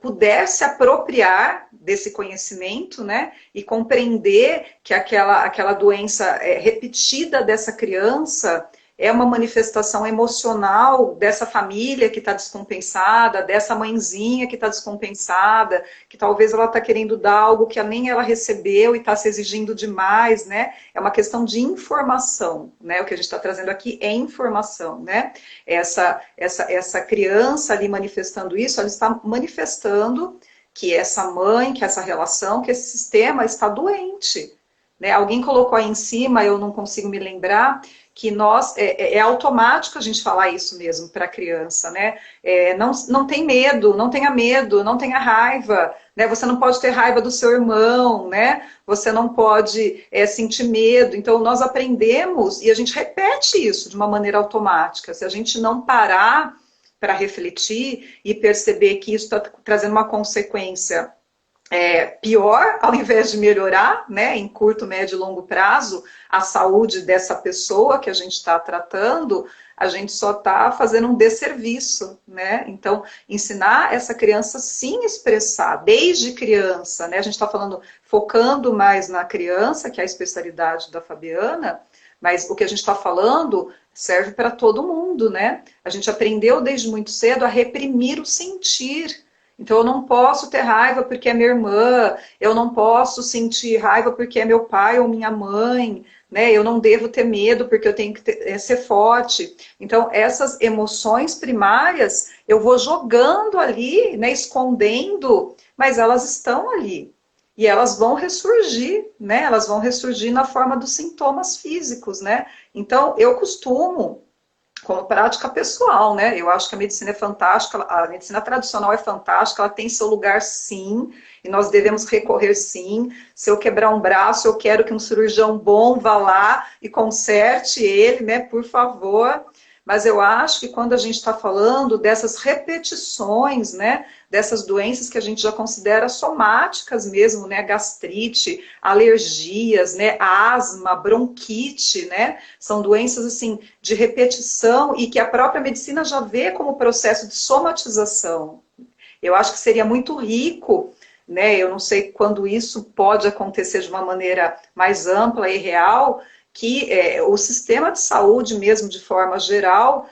puder se apropriar desse conhecimento, né? E compreender que aquela doença repetida dessa criança é uma manifestação emocional dessa família que está descompensada, dessa mãezinha que está descompensada, que talvez ela está querendo dar algo que nem ela recebeu e está se exigindo demais, né? É uma questão de informação, né? O que a gente está trazendo aqui é informação, né? Essa criança ali manifestando isso, ela está manifestando que essa mãe, que essa relação, que esse sistema está doente. Né? Alguém colocou aí em cima, eu não consigo me lembrar, que é automático a gente falar isso mesmo para a criança, né? Não tem medo, não tenha medo, não tenha raiva, né? Você não pode ter raiva do seu irmão, né? Você não pode sentir medo. Então nós aprendemos e a gente repete isso de uma maneira automática. Se a gente não parar para refletir e perceber que isso está trazendo uma consequência pior, ao invés de melhorar, né, em curto, médio e longo prazo, a saúde dessa pessoa que a gente está tratando, a gente só está fazendo um desserviço, né? Então, ensinar essa criança sim expressar, desde criança, né? A gente está falando, focando mais na criança, que é a especialidade da Fabiana, mas o que a gente está falando serve para todo mundo, né? A gente aprendeu desde muito cedo a reprimir o sentir. Então, eu não posso ter raiva porque é minha irmã, eu não posso sentir raiva porque é meu pai ou minha mãe, né? Eu não devo ter medo porque eu tenho que ser forte. Então, essas emoções primárias eu vou jogando ali, né? Escondendo, mas elas estão ali. E elas vão ressurgir, né? Elas vão ressurgir na forma dos sintomas físicos, né? Então, eu costumo como prática pessoal, né? Eu acho que a medicina é fantástica, a medicina tradicional é fantástica, ela tem seu lugar sim, e nós devemos recorrer sim. Se eu quebrar um braço, eu quero que um cirurgião bom vá lá e conserte ele, né? Por favor. Mas eu acho que quando a gente está falando dessas repetições, né? Dessas doenças que a gente já considera somáticas mesmo, né? Gastrite, alergias, né? Asma, bronquite, né? São doenças assim de repetição e que a própria medicina já vê como processo de somatização. Eu acho que seria muito rico, né? Eu não sei quando isso pode acontecer de uma maneira mais ampla e real, que o sistema de saúde mesmo de forma geral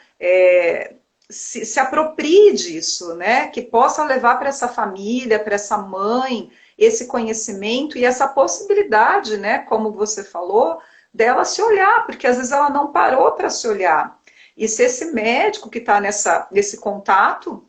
se aproprie disso, né? Que possa levar para essa família, para essa mãe, esse conhecimento e essa possibilidade, né? Como você falou, dela se olhar, porque às vezes ela não parou para se olhar. E se esse médico que está nesse contato,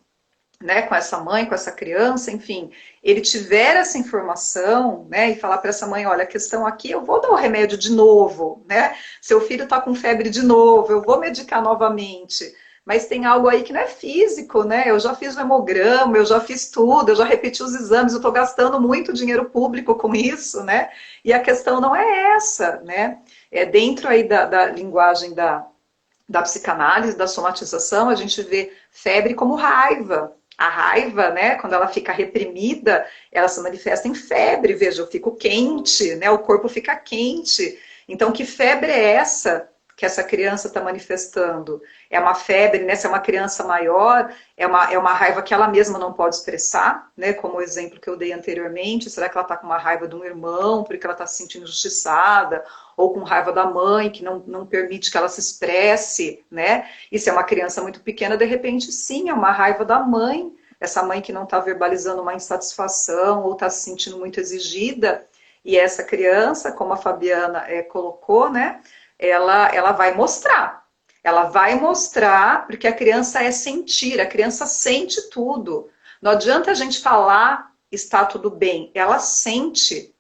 né, com essa mãe, com essa criança, enfim, ele tiver essa informação, né, e falar para essa mãe, olha, a questão aqui, eu vou dar o remédio de novo, né, seu filho está com febre de novo, eu vou medicar novamente, mas tem algo aí que não é físico, né, eu já fiz o hemograma, eu já fiz tudo, eu já repeti os exames, eu estou gastando muito dinheiro público com isso, né, e a questão não é essa, né, é dentro aí da linguagem da psicanálise, da somatização, a gente vê febre como raiva. A raiva, né, quando ela fica reprimida, ela se manifesta em febre. Veja, eu fico quente, né, o corpo fica quente. Então, que febre é essa que essa criança está manifestando? É uma febre, né? Se é uma criança maior, é uma raiva que ela mesma não pode expressar, né? Como o exemplo que eu dei anteriormente. Será que ela está com uma raiva de um irmão, porque ela está se sentindo injustiçada? Ou com raiva da mãe, que não permite que ela se expresse, né? E se é uma criança muito pequena, de repente, sim, é uma raiva da mãe, essa mãe que não está verbalizando uma insatisfação ou está se sentindo muito exigida. E essa criança, como a Fabiana colocou, né? Ela vai mostrar. Ela vai mostrar, porque a criança é sentir, a criança sente tudo. Não adianta a gente falar está tudo bem, ela sente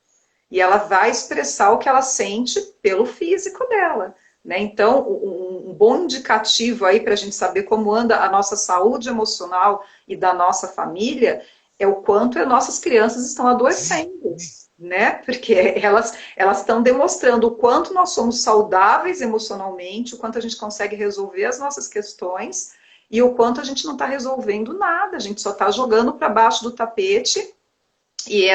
e ela vai expressar o que ela sente pelo físico dela. Né? Então, um bom indicativo aí para a gente saber como anda a nossa saúde emocional e da nossa família é o quanto as nossas crianças estão adoecendo, né? Porque elas estão demonstrando o quanto nós somos saudáveis emocionalmente, o quanto a gente consegue resolver as nossas questões e o quanto a gente não está resolvendo nada, a gente só está jogando para baixo do tapete e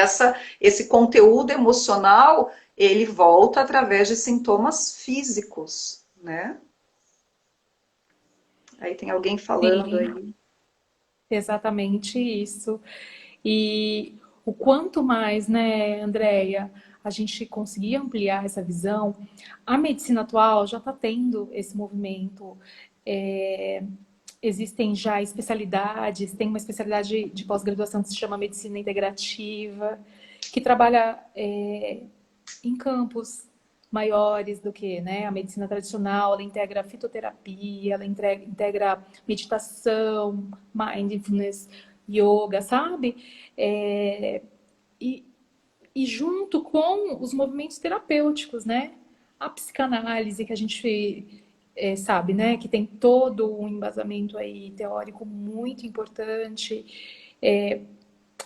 esse conteúdo emocional ele volta através de sintomas físicos, né? Aí tem alguém falando Sim, aí. exatamente isso. E o quanto mais, né, Andréia, a gente conseguir ampliar essa visão, a medicina atual já está tendo esse movimento. É, existem já especialidades, tem uma especialidade de pós-graduação que se chama medicina integrativa, que trabalha em campos maiores do que, né, a medicina tradicional. Ela integra fitoterapia, ela integra meditação, mindfulness, yoga, sabe? É, e, e junto com os movimentos terapêuticos, né? A psicanálise, que a gente sabe, né? Que tem todo um embasamento aí teórico muito importante,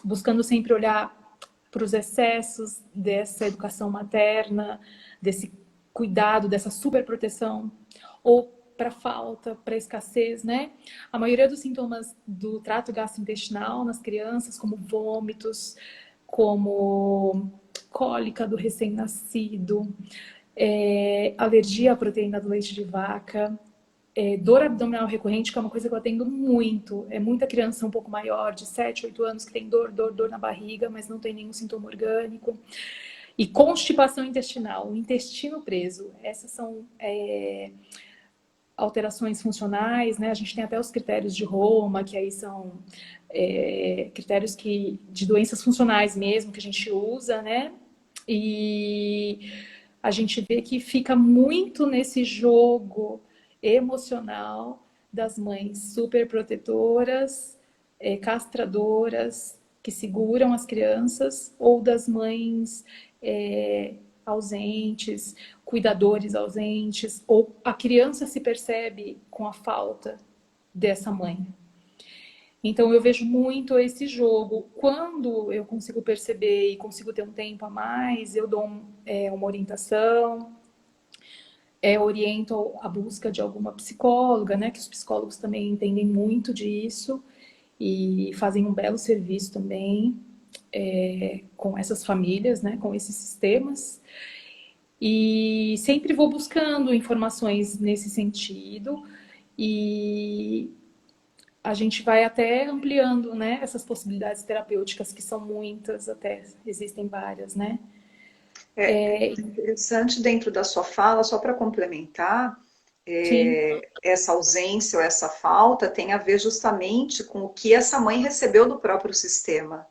buscando sempre olhar para os excessos dessa educação materna, desse cuidado, dessa superproteção, ou para falta, para escassez, né? A maioria dos sintomas do trato gastrointestinal nas crianças, como vômitos, como cólica do recém-nascido, alergia à proteína do leite de vaca, dor abdominal recorrente, que é uma coisa que eu atendo muito. É muita criança um pouco maior, de 7, 8 anos, que tem dor na barriga, mas não tem nenhum sintoma orgânico. E constipação intestinal, o intestino preso. Essas são alterações funcionais, né? A gente tem até os critérios de Roma, que aí são critérios de doenças funcionais mesmo, que a gente usa, né? E a gente vê que fica muito nesse jogo emocional das mães superprotetoras, castradoras, que seguram as crianças, ou das mães ausentes, cuidadores ausentes, ou a criança se percebe com a falta dessa mãe. Então eu vejo muito esse jogo. Quando eu consigo perceber e consigo ter um tempo a mais, eu dou uma orientação, oriento a busca de alguma psicóloga, né? Que os psicólogos também entendem muito disso e fazem um belo serviço também com essas famílias, né? Com esses sistemas. E sempre vou buscando informações nesse sentido e a gente vai até ampliando, né, essas possibilidades terapêuticas, que são muitas, até existem várias, né? É interessante dentro da sua fala, só para complementar, Sim, essa ausência ou essa falta tem a ver justamente com o que essa mãe recebeu do próprio sistema.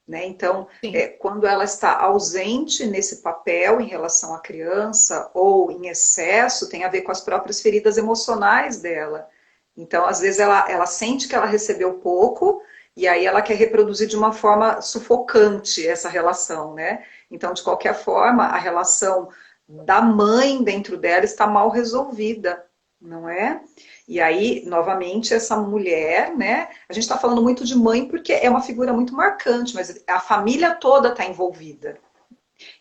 Né? Então, sim, quando ela está ausente nesse papel em relação à criança ou em excesso, tem a ver com as próprias feridas emocionais dela. Então, às vezes, ela sente que ela recebeu pouco e aí ela quer reproduzir de uma forma sufocante essa relação, né? Então, de qualquer forma, a relação da mãe dentro dela está mal resolvida, não é? E aí, novamente, essa mulher, né? A gente está falando muito de mãe porque é uma figura muito marcante, mas a família toda está envolvida.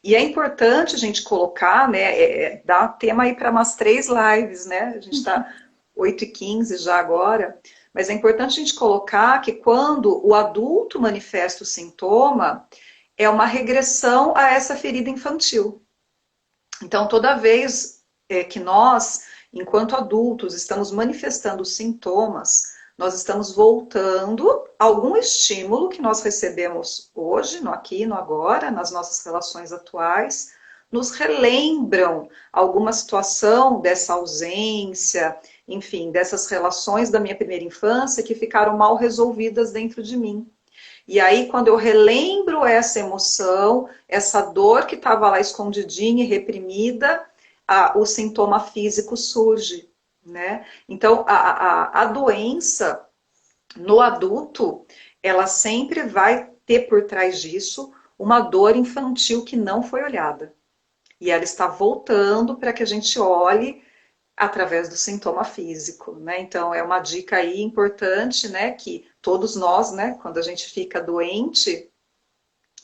E é importante a gente colocar, né? Dar tema aí para umas 3 lives, né? A gente está 8h15 já agora. Mas é importante a gente colocar que quando o adulto manifesta o sintoma, é uma regressão a essa ferida infantil. Então, toda vez que nós, enquanto adultos, estamos manifestando sintomas, nós estamos voltando a algum estímulo que nós recebemos hoje, no aqui, no agora, nas nossas relações atuais, nos relembram alguma situação dessa ausência, enfim, dessas relações da minha primeira infância que ficaram mal resolvidas dentro de mim. E aí, quando eu relembro essa emoção, essa dor que estava lá escondidinha e reprimida, o sintoma físico surge. né? Então, a doença no adulto, ela sempre vai ter por trás disso uma dor infantil que não foi olhada. E ela está voltando para que a gente olhe através do sintoma físico, né? Então é uma dica aí importante, né? Que todos nós, né? Quando a gente fica doente,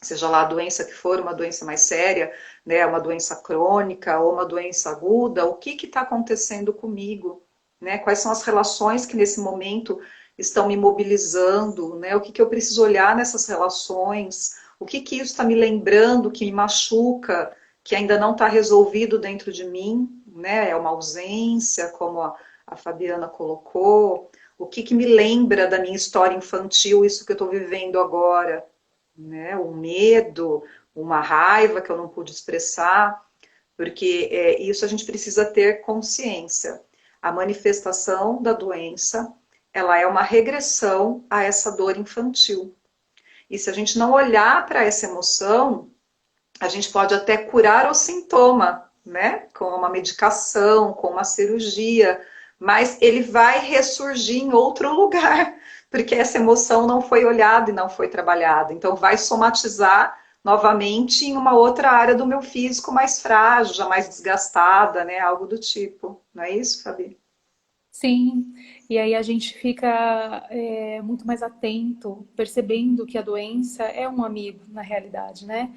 seja lá a doença que for, uma doença mais séria, né? Uma doença crônica ou uma doença aguda, o que está acontecendo comigo, né? Quais são as relações que nesse momento estão me mobilizando, né? O que eu preciso olhar nessas relações, o que isso está me lembrando, que me machuca, que ainda não está resolvido dentro de mim, né? É uma ausência, como a Fabiana colocou, o que me lembra da minha história infantil, isso que eu estou vivendo agora, né? Um medo, uma raiva que eu não pude expressar, porque isso a gente precisa ter consciência. A manifestação da doença, ela é uma regressão a essa dor infantil. E se a gente não olhar para essa emoção, a gente pode até curar o sintoma, né? Com uma medicação, com uma cirurgia, mas ele vai ressurgir em outro lugar, porque essa emoção não foi olhada e não foi trabalhada. Então vai somatizar novamente em uma outra área do meu físico mais frágil, já mais desgastada, né? Algo do tipo. Não é isso, Fabi? Sim, e aí a gente fica muito mais atento, percebendo que a doença é um amigo, na realidade, né?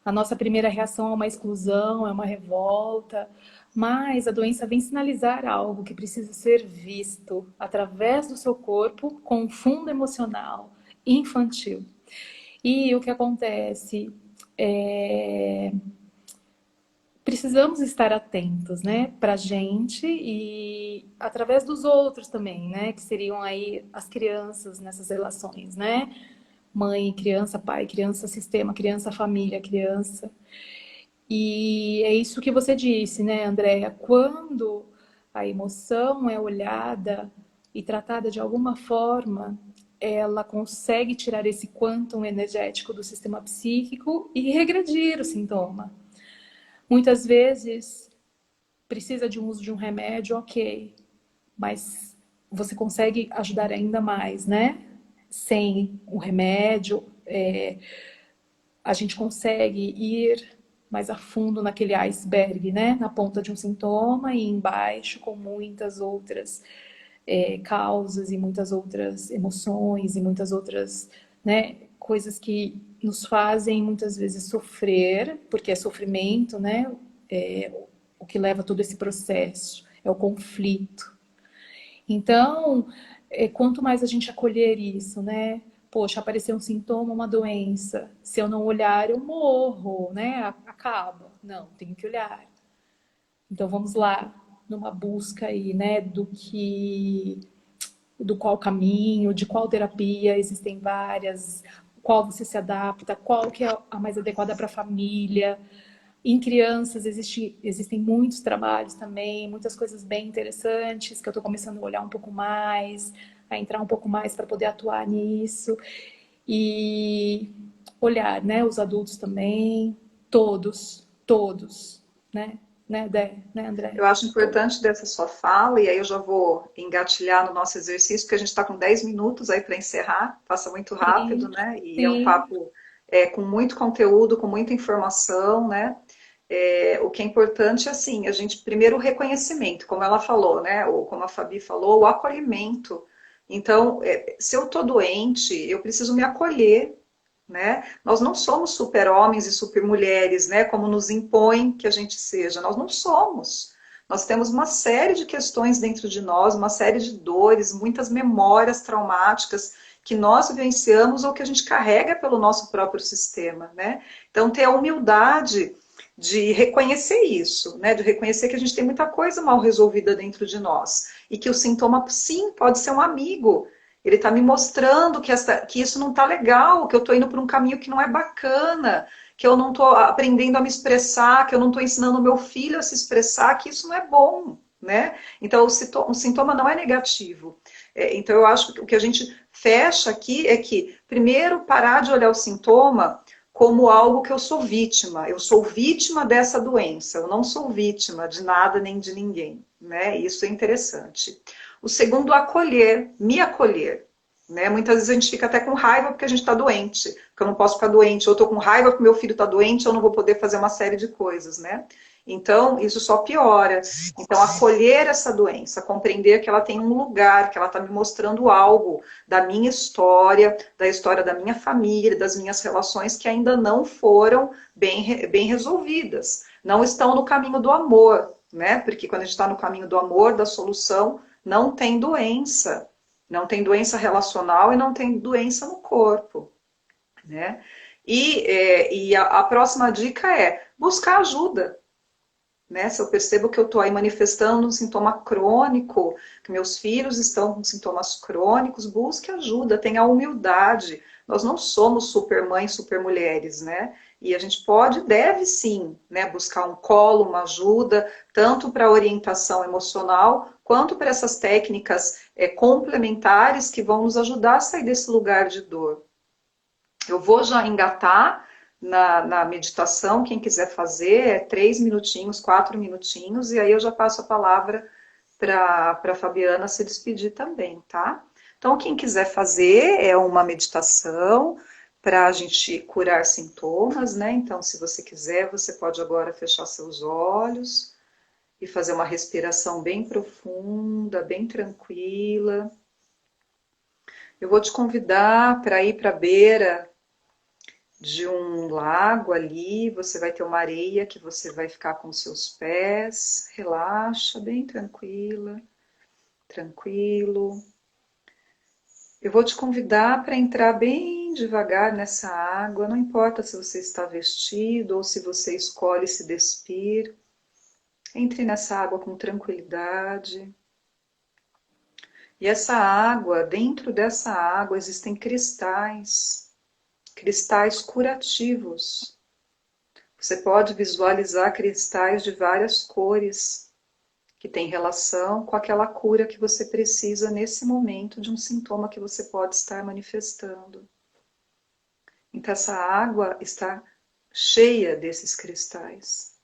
A nossa primeira reação é uma exclusão, é uma revolta, mas a doença vem sinalizar algo que precisa ser visto através do seu corpo com um fundo emocional infantil. E o que acontece? É, precisamos estar atentos, né, para a gente e através dos outros também, né, que seriam aí as crianças nessas relações, né, mãe, criança, pai, criança, sistema, criança, família, criança. E é isso que você disse, né, Andréia? Quando a emoção é olhada e tratada de alguma forma, ela consegue tirar esse quantum energético do sistema psíquico e regredir o sintoma. Muitas vezes precisa de um uso de um remédio, ok, mas você consegue ajudar ainda mais, né? Sem o remédio, a gente consegue ir mais a fundo naquele iceberg, né? Na ponta de um sintoma e embaixo com muitas outras causas e muitas outras emoções e muitas outras, né, coisas que nos fazem muitas vezes sofrer, porque é sofrimento, né? É, o que leva todo esse processo é o conflito. Então, quanto mais a gente acolher isso, né? Poxa, apareceu um sintoma, uma doença. Se eu não olhar, eu morro, né? Acaba. Não, tenho que olhar. Então vamos lá, numa busca aí, né, do qual caminho, de qual terapia, existem várias, qual você se adapta, qual que é a mais adequada para a família. Em crianças existem muitos trabalhos também, muitas coisas bem interessantes que eu estou começando a olhar um pouco mais, a entrar um pouco mais para poder atuar nisso. E olhar, né, os adultos também, todos, né, André? Eu acho Todos. importante dessa sua fala, e aí eu já vou engatilhar no nosso exercício, porque a gente está com 10 minutos aí para encerrar, passa muito rápido, Sim, né? E é um sim, papo com muito conteúdo, com muita informação, né? O que é importante é assim, a gente primeiro o reconhecimento, como ela falou, né? Ou como a Fabi falou, o acolhimento. Então, se eu estou doente, eu preciso me acolher, né? Nós não somos super-homens e super-mulheres, né? Como nos impõe que a gente seja. Nós não somos. Nós temos uma série de questões dentro de nós, uma série de dores, muitas memórias traumáticas que nós vivenciamos ou que a gente carrega pelo nosso próprio sistema, né? Então, ter a humildade de reconhecer isso, né? De reconhecer que a gente tem muita coisa mal resolvida dentro de nós e que o sintoma, sim, pode ser um amigo. Ele está me mostrando que isso não está legal, que eu estou indo por um caminho que não é bacana, que eu não estou aprendendo a me expressar, que eu não estou ensinando o meu filho a se expressar, que isso não é bom, né? Então, o sintoma não é negativo. Então, eu acho que o que a gente fecha aqui é que, primeiro, parar de olhar o sintoma como algo que eu sou vítima. Eu sou vítima dessa doença, eu não sou vítima de nada nem de ninguém, né? Isso é interessante. O segundo, acolher, me acolher. Né? Muitas vezes a gente fica até com raiva porque a gente está doente, porque eu não posso ficar doente, ou eu estou com raiva porque meu filho está doente, eu não vou poder fazer uma série de coisas, né? Então, isso só piora. Então, acolher essa doença, compreender que ela tem um lugar, que ela está me mostrando algo da minha história, da história da minha família, das minhas relações que ainda não foram bem resolvidas. Não estão no caminho do amor, né? Porque quando a gente está no caminho do amor, da solução, não tem doença. Não tem doença relacional e não tem doença no corpo, né? E a próxima dica é buscar ajuda, né? Se eu percebo que eu estou aí manifestando um sintoma crônico, que meus filhos estão com sintomas crônicos, busque ajuda, tenha humildade. Nós não somos super mães, super mulheres, né? E a gente pode, deve sim, né, buscar um colo, uma ajuda, tanto para orientação emocional, quanto para essas técnicas complementares que vão nos ajudar a sair desse lugar de dor. Eu vou já engatar na meditação, quem quiser fazer, 3 minutinhos, 4 minutinhos, e aí eu já passo a palavra para a Fabiana se despedir também, tá? Então, quem quiser fazer é uma meditação para a gente curar sintomas, né? Então, se você quiser, você pode agora fechar seus olhos e fazer uma respiração bem profunda, bem tranquila. Eu vou te convidar para ir para a beira de um lago ali, você vai ter uma areia que você vai ficar com seus pés, relaxa, bem tranquila, tranquilo. Eu vou te convidar para entrar bem devagar nessa água, não importa se você está vestido ou se você escolhe se despir. Entre nessa água com tranquilidade. E essa água, dentro dessa água existem cristais, cristais curativos. Você pode visualizar cristais de várias cores, que têm relação com aquela cura que você precisa nesse momento de um sintoma que você pode estar manifestando. Então essa água está cheia desses cristais.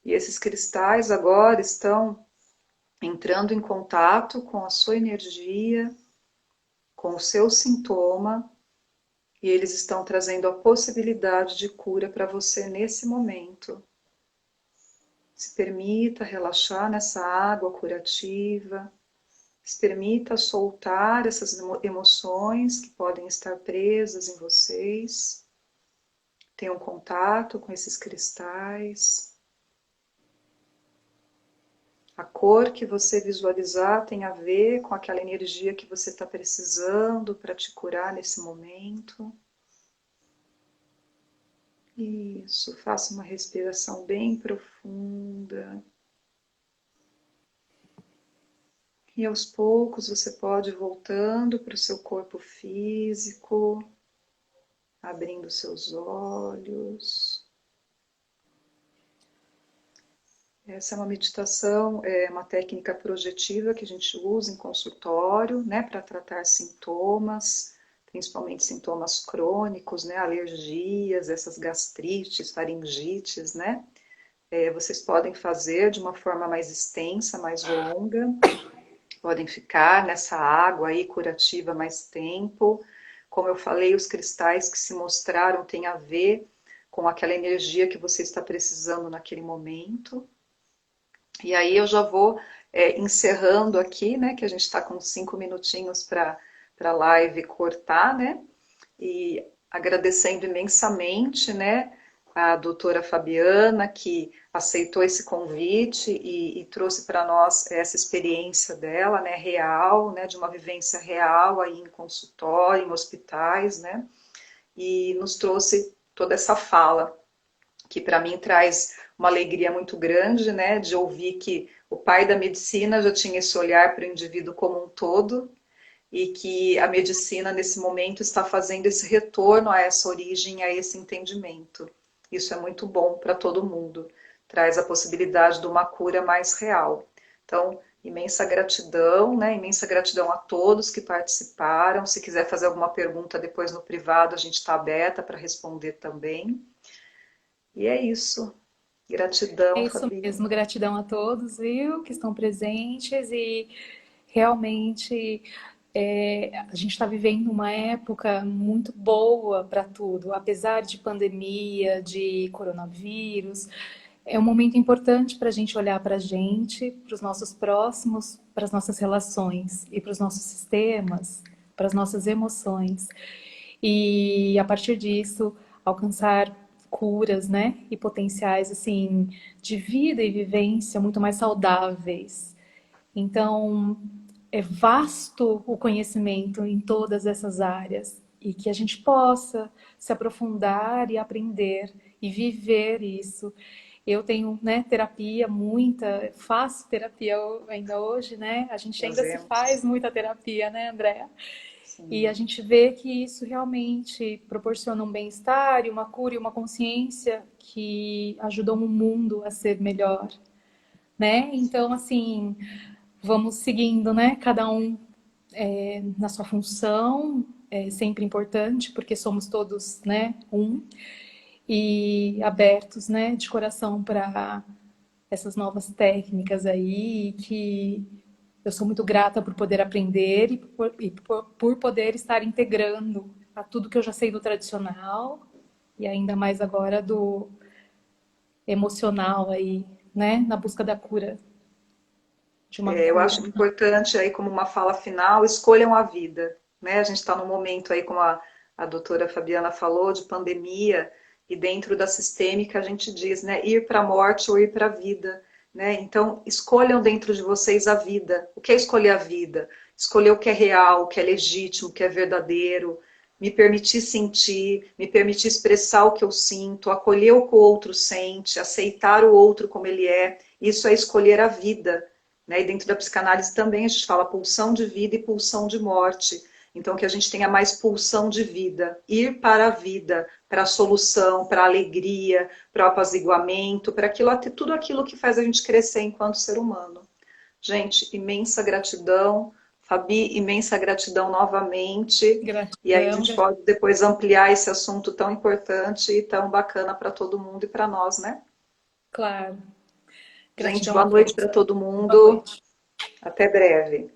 E esses cristais agora estão entrando em contato com a sua energia, com o seu sintoma, e eles estão trazendo a possibilidade de cura para você nesse momento. Se permita relaxar nessa água curativa, se permita soltar essas emoções que podem estar presas em vocês. Tenham contato com esses cristais. A cor que você visualizar tem a ver com aquela energia que você está precisando para te curar nesse momento. Isso, faça uma respiração bem profunda. E aos poucos você pode ir voltando para o seu corpo físico, abrindo seus olhos. Essa é uma meditação, é uma técnica projetiva que a gente usa em consultório, né, para tratar sintomas, principalmente sintomas crônicos, né, alergias, essas gastrites, faringites, né. Vocês podem fazer de uma forma mais extensa, mais longa, podem ficar nessa água aí curativa mais tempo. Como eu falei, os cristais que se mostraram têm a ver com aquela energia que você está precisando naquele momento. E aí eu já vou encerrando aqui, né, que a gente está com 5 minutinhos para a live cortar, né, e agradecendo imensamente, né, a doutora Fabiana, que aceitou esse convite e trouxe para nós essa experiência dela, né, real, né, de uma vivência real aí em consultório, em hospitais, né, e nos trouxe toda essa fala, que para mim traz uma alegria muito grande, né, de ouvir que o pai da medicina já tinha esse olhar para o indivíduo como um todo e que a medicina nesse momento está fazendo esse retorno a essa origem, a esse entendimento. Isso é muito bom para todo mundo, traz a possibilidade de uma cura mais real. Então, Imensa gratidão, né? Imensa gratidão a todos que participaram. Se quiser fazer alguma pergunta depois no privado, a gente está aberta para responder também. E é isso. É Gratidão, isso Fabi. mesmo, gratidão a todos, viu, que estão presentes e realmente a gente está vivendo uma época muito boa para tudo, apesar de pandemia, de coronavírus. É um momento importante para a gente olhar para a gente, para os nossos próximos, para as nossas relações e para os nossos sistemas, para as nossas emoções. E a partir disso, alcançar curas, né? E potenciais, assim, de vida e vivência muito mais saudáveis. Então, é vasto o conhecimento em todas essas áreas e que a gente possa se aprofundar e aprender e viver isso. Eu tenho, né, terapia, muita, faço terapia ainda hoje, né? A gente ainda se faz Fazemos. muita terapia, né, Andréa? E a Sim. gente vê que isso realmente proporciona um bem-estar e uma cura e uma consciência que ajudam o mundo a ser melhor, né? Então, assim, vamos seguindo, né? Cada um na sua função, é sempre importante, porque somos todos, né, um, e abertos, né, de coração para essas novas técnicas aí, que eu sou muito grata por poder aprender e por poder estar integrando a tudo que eu já sei do tradicional e ainda mais agora do emocional aí, né, na busca da cura, de uma Eu cura. acho importante aí, como uma fala final, escolham a vida, né? A gente está num momento aí, como a doutora Fabiana falou, de pandemia, e dentro da sistêmica a gente diz, né, ir para a morte ou ir para a vida, né? Então, escolham dentro de vocês a vida. O que é escolher a vida? Escolher o que é real, o que é legítimo, o que é verdadeiro, me permitir sentir, me permitir expressar o que eu sinto, acolher o que o outro sente, aceitar o outro como ele é. Isso é escolher a vida, né? E dentro da psicanálise também a gente fala pulsão de vida e pulsão de morte. Então, que a gente tenha mais pulsão de vida, ir para a vida, para a solução, para a alegria, para o apaziguamento, para aquilo, tudo aquilo que faz a gente crescer enquanto ser humano. Gente, imensa gratidão. Fabi, imensa gratidão novamente. E aí a Gratidão, gente pode depois ampliar esse assunto tão importante e tão bacana para todo mundo e para nós, né? claro. Gente, Gratidão a boa noite todos. para todo Boa mundo. noite. Até breve.